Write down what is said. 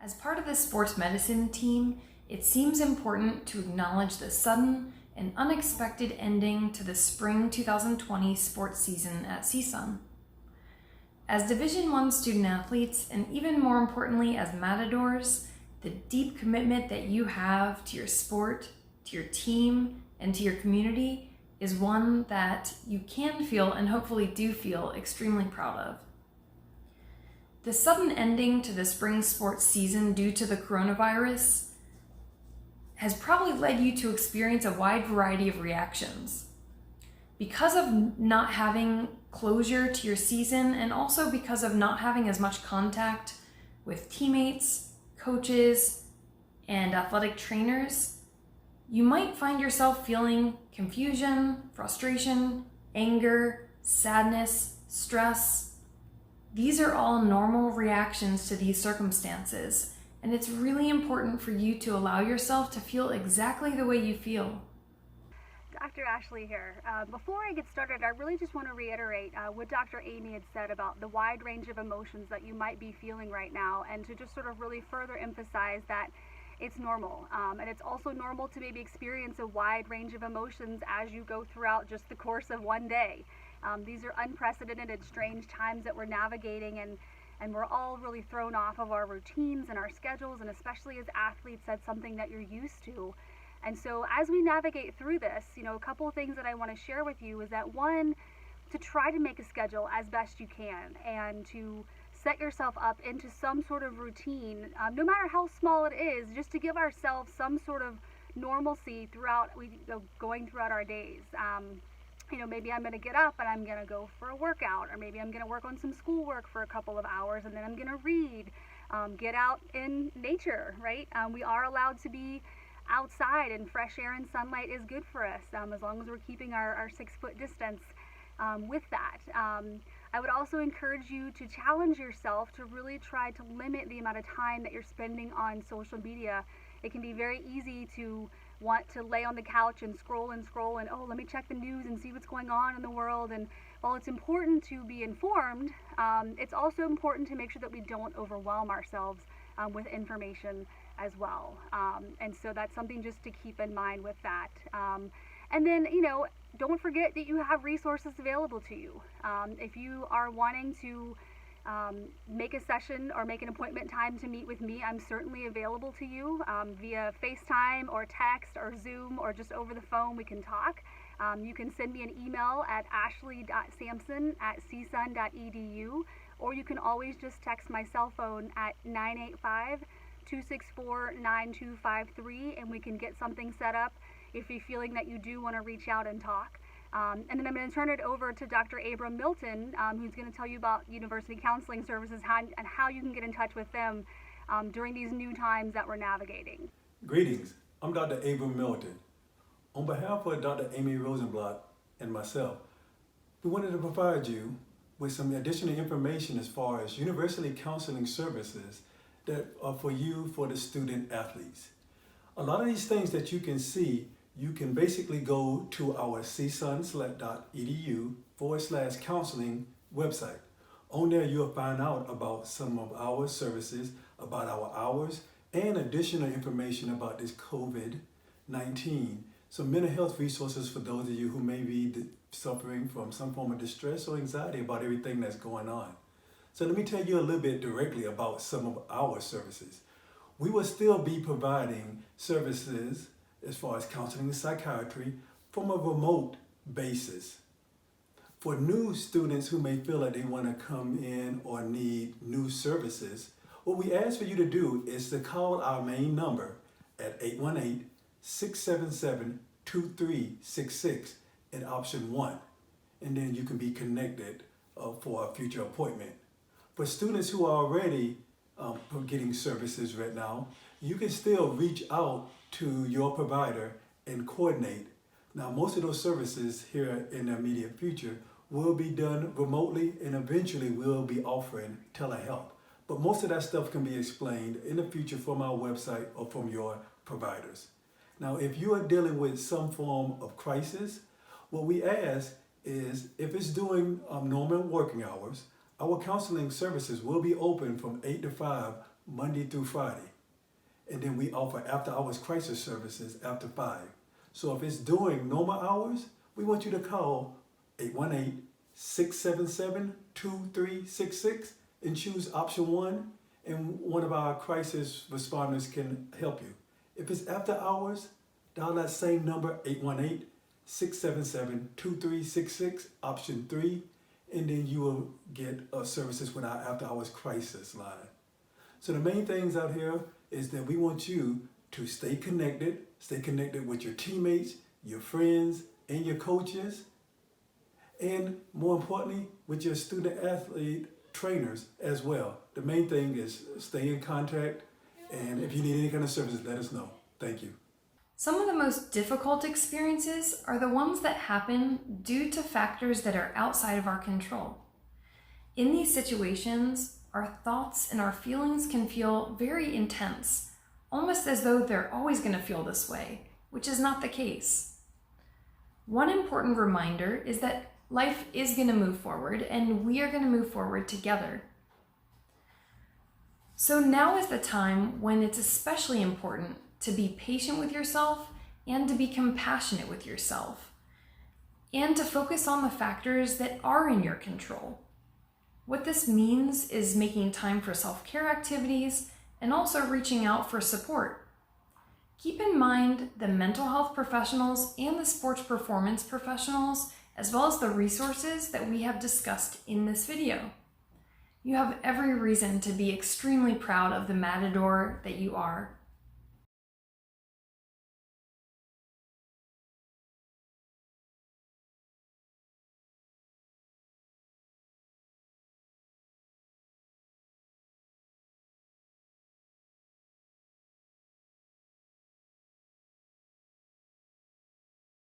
As part of the sports medicine team, it seems important to acknowledge the sudden and unexpected ending to the spring 2020 sports season at CSUN. As Division I student athletes, and even more importantly as matadors, the deep commitment that you have to your sport, to your team, and to your community is one that you can feel and hopefully do feel extremely proud of. The sudden ending to the spring sports season due to the coronavirus has probably led you to experience a wide variety of reactions. Because of not having closure to your season, and also because of not having as much contact with teammates, coaches, and athletic trainers, you might find yourself feeling confusion, frustration, anger, sadness, stress. These are all normal reactions to these circumstances, and it's really important for you to allow yourself to feel exactly the way you feel. Dr. Ashley here. Before I get started, I really just want to reiterate what Dr. Amy had said about the wide range of emotions that you might be feeling right now, and to just sort of really further emphasize that it's normal. And it's also normal to maybe experience a wide range of emotions as you go throughout just the course of one day. These are unprecedented and strange times that we're navigating, and we're all really thrown off of our routines and our schedules, and especially as athletes, that's something that you're used to. And so as we navigate through this, a couple of things that I want to share with you is that, one, to try to make a schedule as best you can and to set yourself up into some sort of routine, no matter how small it is, just to give ourselves some sort of normalcy going throughout our days. Maybe I'm going to get up and I'm going to go for a workout, or maybe I'm going to work on some schoolwork for a couple of hours, and then I'm going to read, get out in nature, right? We are allowed to be outside, and fresh air and sunlight is good for us, as long as we're keeping our 6-foot distance with that. I would also encourage you to challenge yourself to really try to limit the amount of time that you're spending on social media. It can be very easy to want to lay on the couch and scroll and let me check the news and see what's going on in the world. And while it's important to be informed, it's also important to make sure that we don't overwhelm ourselves with information as well. And so that's something just to keep in mind with that. And then, don't forget that you have resources available to you. If you are wanting to make a session or make an appointment time to meet with me, I'm certainly available to you via FaceTime or text or Zoom or just over the phone. We can talk. You can send me an email at ashley.samson@csun.edu, or you can always just text my cell phone at 985-264-9253, and we can get something set up if you're feeling that you do want to reach out and talk. And then I'm going to turn it over to Dr. Abram Milton, who's going to tell you about University Counseling Services and how you can get in touch with them during these new times that we're navigating. Greetings, I'm Dr. Abram Milton. On behalf of Dr. Amy Rosenblatt and myself, we wanted to provide you with some additional information as far as University Counseling Services that are for you, for the student athletes. A lot of these things that you can see, you can basically go to our csunselect.edu/counseling website. On there, you'll find out about some of our services, about our hours, and additional information about this COVID-19. Some mental health resources for those of you who may be suffering from some form of distress or anxiety about everything that's going on. So let me tell you a little bit directly about some of our services. We will still be providing services as far as counseling and psychiatry from a remote basis. For new students who may feel like they want to come in or need new services, what we ask for you to do is to call our main number at 818-677-2366 at option 1, and then you can be connected for a future appointment. For students who are already getting services right now, you can still reach out to your provider and coordinate. Now, most of those services here in the immediate future will be done remotely, and eventually we'll be offering telehealth. But most of that stuff can be explained in the future from our website or from your providers. Now, if you are dealing with some form of crisis, what we ask is, if it's during normal working hours, our counseling services will be open from 8 to 5 Monday through Friday. And then we offer after-hours crisis services after 5. So if it's during normal hours, we want you to call 818-677-2366 and choose option 1, and one of our crisis responders can help you. If it's after hours, dial that same number, 818-677-2366, option 3, and then you will get services with our after hours crisis line. So the main things out here is that we want you to stay connected with your teammates, your friends, and your coaches, and more importantly, with your student athlete trainers as well. The main thing is stay in contact, and if you need any kind of services, let us know. Thank you. Some of the most difficult experiences are the ones that happen due to factors that are outside of our control. In these situations, our thoughts and our feelings can feel very intense, almost as though they're always going to feel this way, which is not the case. One important reminder is that life is going to move forward, and we are going to move forward together. So now is the time when it's especially important to be patient with yourself and to be compassionate with yourself, and to focus on the factors that are in your control. What this means is making time for self-care activities and also reaching out for support. Keep in mind the mental health professionals and the sports performance professionals, as well as the resources that we have discussed in this video. You have every reason to be extremely proud of the matador that you are,